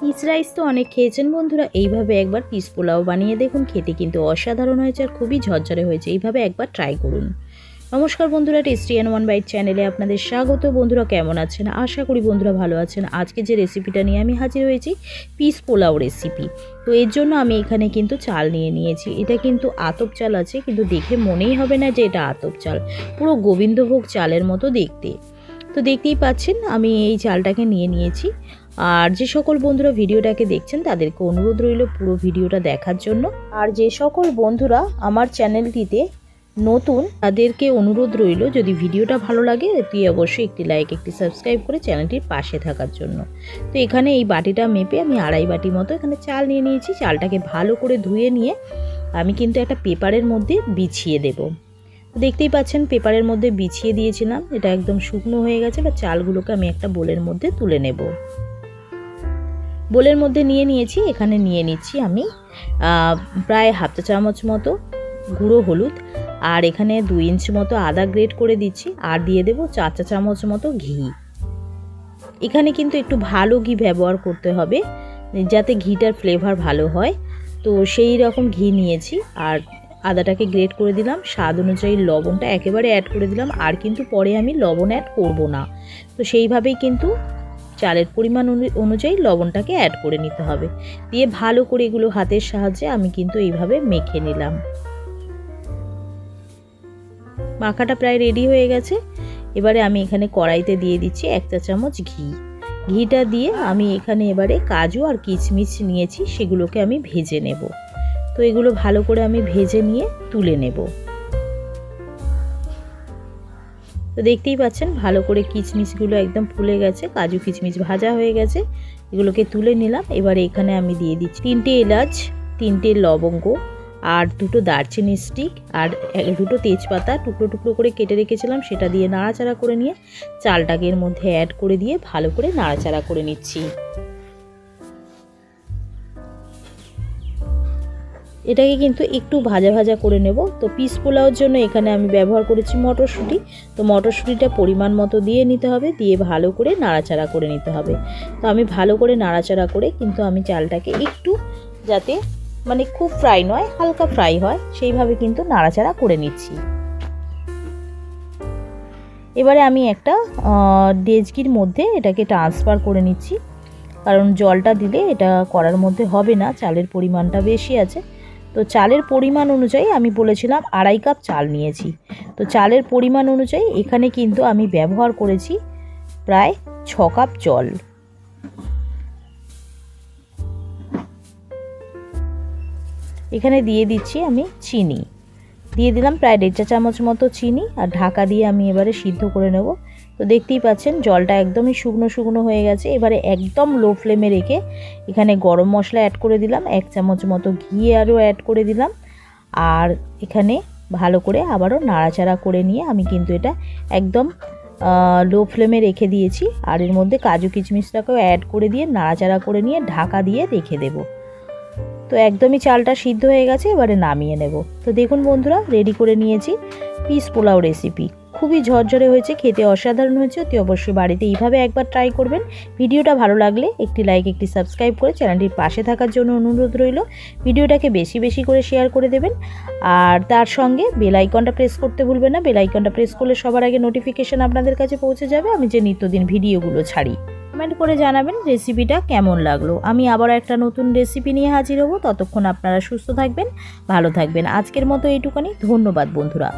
Piece rice তো অনেক খেয়েছেন বন্ধুরা, এইভাবে একবার পিস পোলাও বানিয়ে দেখুন, খেতে কিন্তু অসাধারণ হয়েছে আর খুবই ঝরঝরে হয়েছে। এইভাবে একবার ট্রাই করুন। নমস্কার বন্ধুরা, টেস্টি অ্যান্ড ওয়ান বাইট চ্যানেলে আপনাদের স্বাগত। বন্ধুরা কেমন আছেন? আশা করি বন্ধুরা ভালো আছেন। আজকে যে রেসিপিটা নিয়ে আমি হাজির হয়েছি, পিস পোলাও রেসিপি। তো এর জন্য আমি এখানে কিন্তু চাল নিয়ে নিয়েছি। এটা কিন্তু আতপ চাল আছে, কিন্তু দেখে মনেই হবে না যে এটা আতপ চাল, পুরো গোবিন্দভোগ চালের মতো দেখতে। তো দেখতেই পাচ্ছেন আমি এই চালটাকে নিয়ে নিয়েছি। আর যে সকল বন্ধুরা ভিডিওটাকে দেখছেন তাদেরকে অনুরোধ রইল পুরো ভিডিওটা দেখার জন্য। আর যে সকল বন্ধুরা আমার চ্যানেলটিতে নতুন তাদেরকে অনুরোধ রইল, যদি ভিডিওটা ভালো লাগে তুই অবশ্যই একটি লাইক একটি সাবস্ক্রাইব করে চ্যানেলটির পাশে থাকার জন্য। তো এখানে এই বাটিটা মেপে আমি 2.5 বাটি মতো এখানে চাল নিয়ে নিয়েছি। চালটাকে ভালো করে ধুয়ে নিয়ে আমি কিন্তু একটা পেপারের মধ্যে বিছিয়ে দেব। দেখতেই পাচ্ছেন পেপারের মধ্যে বিছিয়ে দিয়েছিলাম, এটা একদম শুকনো হয়ে গেছে। বা চালগুলোকে আমি একটা বোলের মধ্যে তুলে নেব। বোলের মধ্যে নিয়ে নিয়েছি। এখানে নিয়ে নিচ্ছি আমি প্রায় হাফ চা চামচ মতো গুঁড়ো হলুদ, আর এখানে 2 ইঞ্চ মতো আদা গ্রেট করে দিচ্ছি, আর দিয়ে দেব 4 চা চামচ মতো ঘি। এখানে কিন্তু একটু ভালো ঘি ব্যবহার করতে হবে যাতে ঘিটার ফ্লেভার ভালো হয়। তো সেই রকম ঘি নিয়েছি, আর আদাটাকে গ্রেট করে দিলাম। স্বাদ অনুযায়ী লবণটা একেবারে অ্যাড করে দিলাম, আর কিন্তু পরে আমি লবণ অ্যাড করব না। তো সেইভাবেই কিন্তু চালের পরিমাণ অনুযায়ী লবণটাকে অ্যাড করে নিতে হবে। দিয়ে ভালো করে এগুলো হাতের সাহায্যে আমি কিন্তু এইভাবে মেখে নিলাম। মাখাটা প্রায় রেডি হয়ে গেছে। এবারে আমি এখানে কড়াইতে দিয়ে দিচ্ছি 1 চা চামচ ঘি। ঘিটা দিয়ে আমি এখানে এবারে কাজু আর কিশমিশ নিয়েছি, সেগুলোকে আমি ভেজে নেব। তো এগুলো ভালো করে আমি ভেজে নিয়ে তুলে নেব। তো দেখতেই পাচ্ছেন ভালো করে কিশমিশগুলো একদম ফুলে গেছে, কাজু কিশমিশ ভাজা হয়ে গেছে। এগুলোকে তুলে নিলাম। এবারে এখানে আমি দিয়ে দিচ্ছি 3টে এলাচ, 3টে লবঙ্গ, আর 2টো দারচিনি স্টিক, আর 2টো তেজপাতা টুকরো টুকরো করে কেটে রেখেছিলাম, সেটা দিয়ে নাড়াচাড়া করে নিয়ে চালটাকে এর মধ্যে অ্যাড করে দিয়ে ভালো করে নাড়াচাড়া করে নিচ্ছি। এটাকে কিন্তু একটু ভাজা ভাজা করে নেব। তো পিস পোলাওর জন্য এখানে আমি ব্যবহার করেছি মটরশুঁটি। তো মটরশুঁটিটা পরিমাণ মতো দিয়ে নিতে হবে, দিয়ে ভালো করে নাড়াচাড়া করে নিতে হবে। তো আমি ভালো করে নাড়াচাড়া করে কিন্তু আমি চালটাকে একটু, যাতে মানে খুব ফ্রাই নয় হালকা ফ্রাই হয়, সেইভাবে কিন্তু নাড়াচাড়া করে নিচ্ছি। এবারে আমি একটা ডেচকির মধ্যে এটাকে ট্রান্সফার করে নিচ্ছি, কারণ জলটা দিলে এটা করার মধ্যে হবে না, চালের পরিমাণটা বেশি আছে। তো চালের পরিমাণ অনুযায়ী আমি বলেছিলাম 2.5 কাপ চাল নিয়েছি। তো চালের পরিমাণ অনুযায়ী এখানে কিন্তু আমি ব্যবহার করেছি প্রায় 6 কাপ জল। এখানে দিয়ে দিচ্ছি আমি চিনি, দিয়ে দিলাম প্রায় 1.5 চা চামচ মতো চিনি, আর ঢাকা দিয়ে আমি এবারে সিদ্ধ করে নেব। তো দেখতেই পাচ্ছেন জলটা একদমই শুকনো শুকনো হয়ে গেছে। এবারে একদম লো ফ্লেমে রেখে এখানে গরম মশলা অ্যাড করে দিলাম, 1 চামচ মতো ঘি আরও অ্যাড করে দিলাম, আর এখানে ভালো করে আবারও নাড়াচাড়া করে নিয়ে আমি কিন্তু এটা একদম লো ফ্লেমে রেখে দিয়েছি। আর এর মধ্যে কাজু কিশমিশটাকেও অ্যাড করে দিয়ে নাড়াচাড়া করে নিয়ে ঢাকা দিয়ে রেখে দেবো। তো একদমই চালটা সিদ্ধ হয়ে গেছে, এবারে নামিয়ে নেব। তো দেখুন বন্ধুরা, রেডি করে নিয়েছি পিস পোলাও রেসিপি। খুবই ঝরঝরে হয়েছে, খেতে অসাধারণ হয়েছে। অতি অবশ্যই বাড়িতে এইভাবে একবার ট্রাই করবেন। ভিডিওটা ভালো লাগলে একটি লাইক একটি সাবস্ক্রাইব করে চ্যানেলটির পাশে থাকার জন্য অনুরোধ রইল। ভিডিওটাকে বেশি বেশি করে শেয়ার করে দেবেন, আর তার সঙ্গে বেল আইকনটা প্রেস করতে ভুলবেন না। বেল আইকনটা প্রেস করলে সবার আগে নোটিফিকেশান আপনাদের কাছে পৌঁছে যাবে আমি যে নিত্যদিন ভিডিওগুলো ছাড়ি। কমেন্ট করে জানাবেন রেসিপিটা কেমন লাগলো। আমি আবার একটা নতুন রেসিপি নিয়ে হাজির হব। ততক্ষণ আপনারা সুস্থ থাকবেন, ভালো থাকবেন। আজকের মতো এইটুখানি। ধন্যবাদ বন্ধুরা।